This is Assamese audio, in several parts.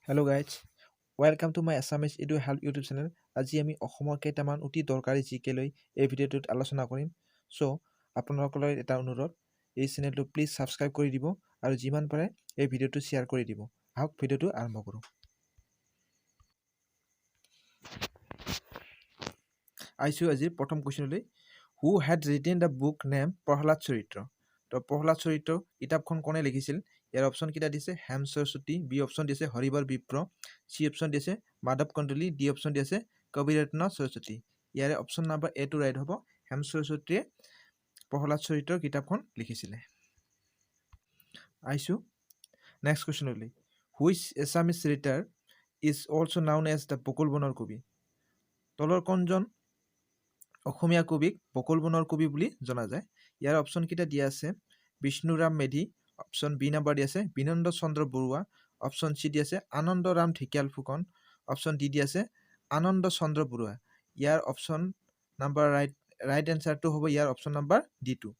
Hello' guys welcome to my Assamese edu help YouTube channel. আজি আমি অসমৰ কেইটামান অতি দৰকাৰী জিকে লৈ এই ভিডিঅ'টোত আলোচনা কৰিম। চ' আপোনালোকলৈ এটা অনুৰোধ, এই চেনেলটো প্লিজ ছাবস্ক্ৰাইব কৰি দিব আৰু যিমান পাৰে এই ভিডিঅ'টো শ্বেয়াৰ কৰি দিব। আহক ভিডিঅ'টো আৰম্ভ কৰোঁ। আহিছোঁ আজিৰ প্ৰথম কুৱেশ্যনলৈ। Who had written the book name Prahlad চৰিত্ৰ? তো প্ৰহ্লাদ চৰিত্ৰ কিতাপখন কোনে লিখিছিল? ইয়াৰ অপশ্যন কেইটা দিছে হেম সৰস্বতী, বি অপশ্যন দিছে হৰিবৰ বিপ্ৰ, চি অপশ্যন দিছে মাধৱ কন্দলি, ডি অপশ্যন দিছে কবিৰত্ন সৰস্বতী। ইয়াৰে অপশ্যন নাম্বাৰ এ টো ৰাইট হ'ব। হেম সৰস্বতীয়ে প্ৰহ্লাদ চৰিত্ৰৰ কিতাপখন লিখিছিলে। আহিছোঁ নেক্সট কুৱেশ্যনলৈ। Which Assamese writer is also' known as the বকুল বনৰ কবি? তলৰ কোনজন অসমীয়া কবিক বকুল বনৰ কবি বুলি জনা যায়? ইয়াৰ অপশ্যন কেইটা দিয়া আছে Bishnuram Medhi, option B number দি আছে বিনন্দ চন্দ্ৰ বৰুৱা, অপশ্যন চি দি আছে আনন্দৰাম ঢেকিয়াল ফুকন, অপশ্যন ডি দি আছে আনন্দ চন্দ্ৰ বৰুৱা। ইয়াৰ অপশ্যন নাম্বাৰ ৰাইট এনচাৰটো হ'ব ইয়াৰ অপশ্যন নাম্বাৰ ডি টু।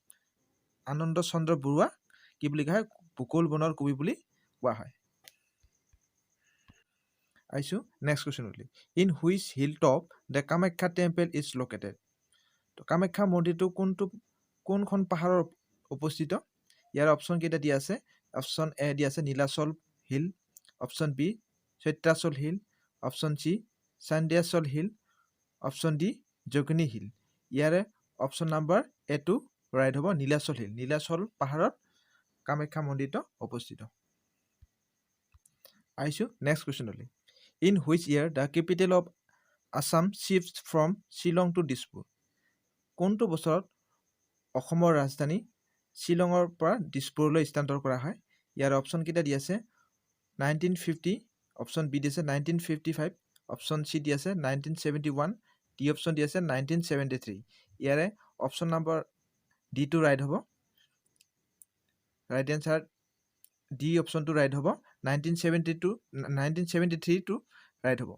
আনন্দ চন্দ্ৰ বৰুৱা কি বুলি কোৱা হয়? বকুল বনৰ কবি বুলি কোৱা হয়। আহিছোঁ নেক্সট কুৱেশ্যনলৈ। In which hill top the Kamakhya temple is located? তো কামাখ্যা মন্দিৰটো কোনখন পাহাৰৰ উপস্থিত? ইয়াৰ অপশ্যন কেইটা দিয়া আছে অপশ্যন এ দি আছে Nilachal hill, option B Satyachal hill, option C Sandhyachal hill, option D Yogini hill. ইয়াৰে অপশ্যন নাম্বাৰ এ টো ৰাইট হ'ব নীলাচল হিল। নীলাচল পাহাৰত কামাখ্যা মন্দিৰটো অৱস্থিত। আহিছোঁ নেক্সট কুৱেশ্যনলৈ। In which year the capital of Assam shift from Shillong to Dispur? কোনটো বছৰত অসমৰ ৰাজধানী শ্বিলঙৰ পৰা দিছপুৰলৈ স্থানান্তৰ কৰা হয়? ইয়াৰ অপশ্যন কেইটা দি আছে 1950, অপশ্যন বি দি আছে 1955, অপশ্যন চি দি আছে 1971, ডি অপশ্যন দি আছে 1973। ইয়াৰে অপশ্যন নাম্বাৰ ডি টো ৰাইট হ'ব। ৰাইট এনচাৰ ডি অপশ্যনটো ৰাইট হ'ব। 1973 টো ৰাইট হ'ব।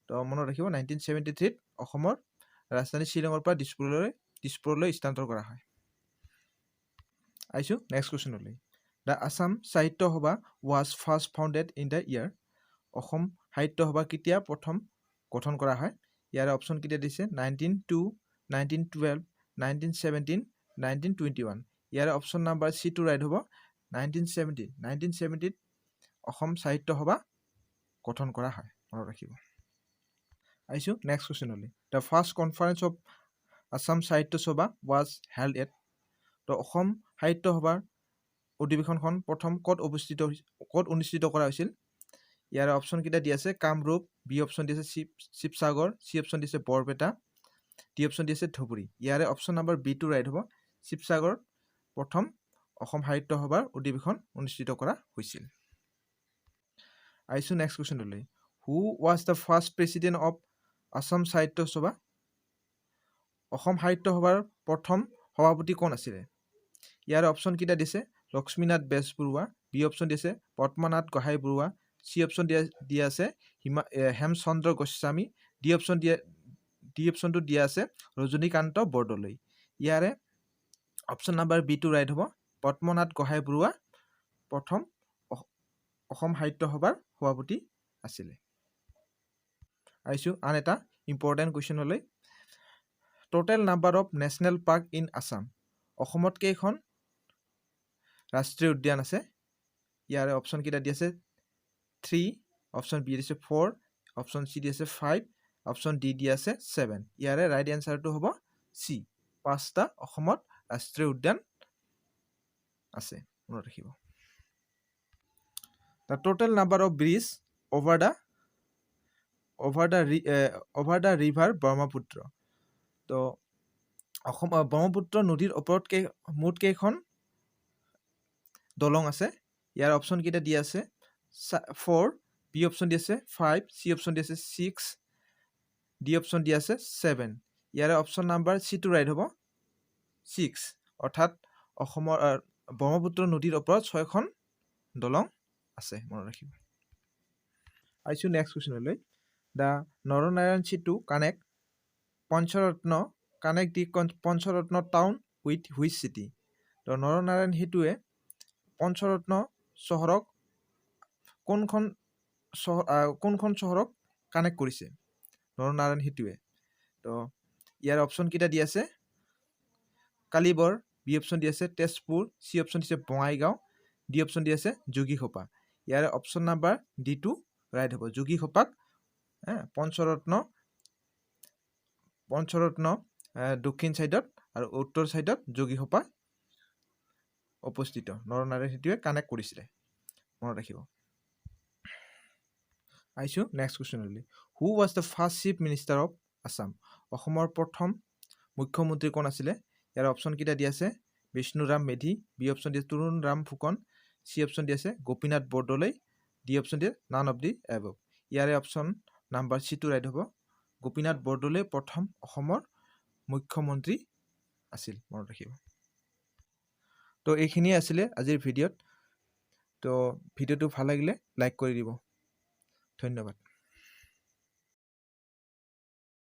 তো মনত ৰাখিব 1973 অসমৰ ৰাজধানী শ্বিলঙৰ পৰা দিছপুৰলৈ স্থানান্তৰ কৰা হয়। আহিছোঁ নেক্সট কুৱেশ্যনলৈ। The Assam Sahitya Sabha was first founded in the year? Assam সাহিত্য সভা কেতিয়া প্ৰথম গঠন কৰা হয়? ইয়াৰ অপশ্যন কেইটা দিছে 1902, 1912, 1917, 1921। ইয়াৰে অপশ্যন নাম্বাৰ চি টো ৰাইট হ'ব 1970। 1970ত অসম সাহিত্য সভা গঠন কৰা হয়, মনত ৰাখিব। আহিছোঁ নেক্সট কুৱেশ্যনলৈ। The first conference of Assam Sahitya Sabha was held at? তো অসম সাহিত্য সভাৰ অধিৱেশনখন প্ৰথম ক'ত অনুষ্ঠিত কৰা হৈছিল? ইয়াৰ অপশ্যন কেইটা দি আছে কামৰূপ, বি অপশ্যন দি আছে শিৱসাগৰ, চি অপশ্যন দিছে বৰপেটা, ডি অপশ্যন দি আছে ধুবুৰী। ইয়াৰে অপশ্যন নাম্বাৰ বি টো ৰাইট হ'ব। শিৱসাগৰত প্ৰথম অসম সাহিত্য সভাৰ অধিৱেশন অনুষ্ঠিত কৰা হৈছিল। আহিছোঁ নেক্সট কুৱেশ্যনলৈ। Who was the first president of Assam Sahitya Sabha? Assam সাহিত্য সভাৰ প্ৰথম সভাপতি কোন আছিলে? ইয়াৰ অপশ্যন কেইটা দিছে লক্ষ্মীনাথ বেজবৰুৱা, বি অপশ্যন দিছে পদ্মনাথ গোহাঁই বৰুৱা, চি অপশ্যন দিয়া আছে হেমচন্দ্ৰ গোস্বামী, ডি অপশ্যনটো দিয়া আছে ৰজনীকান্ত বৰদলৈ। ইয়াৰে অপশ্যন নাম্বাৰ বি টো ৰাইট হ'ব। পদ্মনাথ গোহাঁই বৰুৱা প্ৰথম অসম সাহিত্য সভাৰ সভাপতি আছিলে। আহিছোঁ আন এটা ইম্পৰ্টেণ্ট কুৱেশ্যনলৈ। Total number of national park in Assam? অসমত কেইখন ৰাষ্ট্ৰীয় উদ্যান আছে? ইয়াৰে অপশ্যন কেইটা দি আছে 3, অপশ্যন বি দিছে 4, অপশ্যন চি দি আছে 5, অপশ্যন ডি দি আছে 7। ইয়াৰে ৰাইট এনচাৰটো হ'ব চি। 5টা অসমত ৰাষ্ট্ৰীয় উদ্যান আছে, মনত ৰাখিব। The total number of bridge over the river Brahmaputra? তো ব্ৰহ্মপুত্ৰ নদীৰ ওপৰত মুঠ কেইখন দলং আছে? ইয়াৰ অপশ্যন কেইটা দি আছে 4, বি অপশ্যন দি আছে 5, চি অপশ্যন দি আছে 6, ডি অপশ্যন দি আছে 7। ইয়াৰে অপশ্যন নাম্বাৰ চি টো ৰাইট হ'ব 6। অৰ্থাৎ অসমৰ ব্ৰহ্মপুত্ৰ নদীৰ ওপৰত 6খন দলং আছে, মনত ৰাখিব। আহিছোঁ নেক্সট কুৱেশ্যনলৈ। দ্য নৰনাৰায়ণ সেতু connect the Panchratna town with which city? তো নৰনাৰায়ণ সেতুৱে পঞ্চৰত্ন চহৰক কোনখন কোনখন চহৰক কানেক্ট কৰিছে নৰনাৰায়ণ সেতুৱে তো ইয়াৰ অপশ্যন কেইটা দি আছে কালিবৰ বি অপশ্যন দি আছে তেজপুৰ চি অপশ্যন দিছে বঙাইগাঁও ডি অপশ্যন দি আছে যোগীঘোপা ইয়াৰ অপশ্যন নাম্বাৰ ডি টু ৰাইট হ'ব যোগীঘোপাক পঞ্চৰত্ন দক্ষিণ চাইডত আৰু উত্তৰ চাইডত যোগীঘোপা অৱস্থিত নৰনাৰায়ণ সেতুৱে কানেক্ট কৰিছিলে মনত ৰাখিব আহিছোঁ নেক্সট কুৱেশ্যনলৈ who was the first chief minister of Assam অসমৰ প্ৰথম মুখ্যমন্ত্ৰী কোন আছিলে ইয়াৰ অপশ্যন কেইটা দি আছে বিষ্ণুৰাম মেধি বি অপশ্যন দি আছে তৰুণ ৰাম ফুকন চি অপশ্যন দি আছে গোপীনাথ বৰদলৈ ডি অপশ্যন দি নান অফ দি এবভ ইয়াৰে অপশ্যন নাম্বাৰ চি টু ৰাইট হ'ব গোপীনাথ বৰদলৈ প্ৰথম অসমৰ মুখ্যমন্ত্ৰী আছিল মনত ৰাখিব তো এইখিনিয়ে আছিলে আজিৰ ভিডিঅ'ত তো ভিডিঅ'টো ভাল লাগিলে লাইক কৰি দিব ধন্যবাদ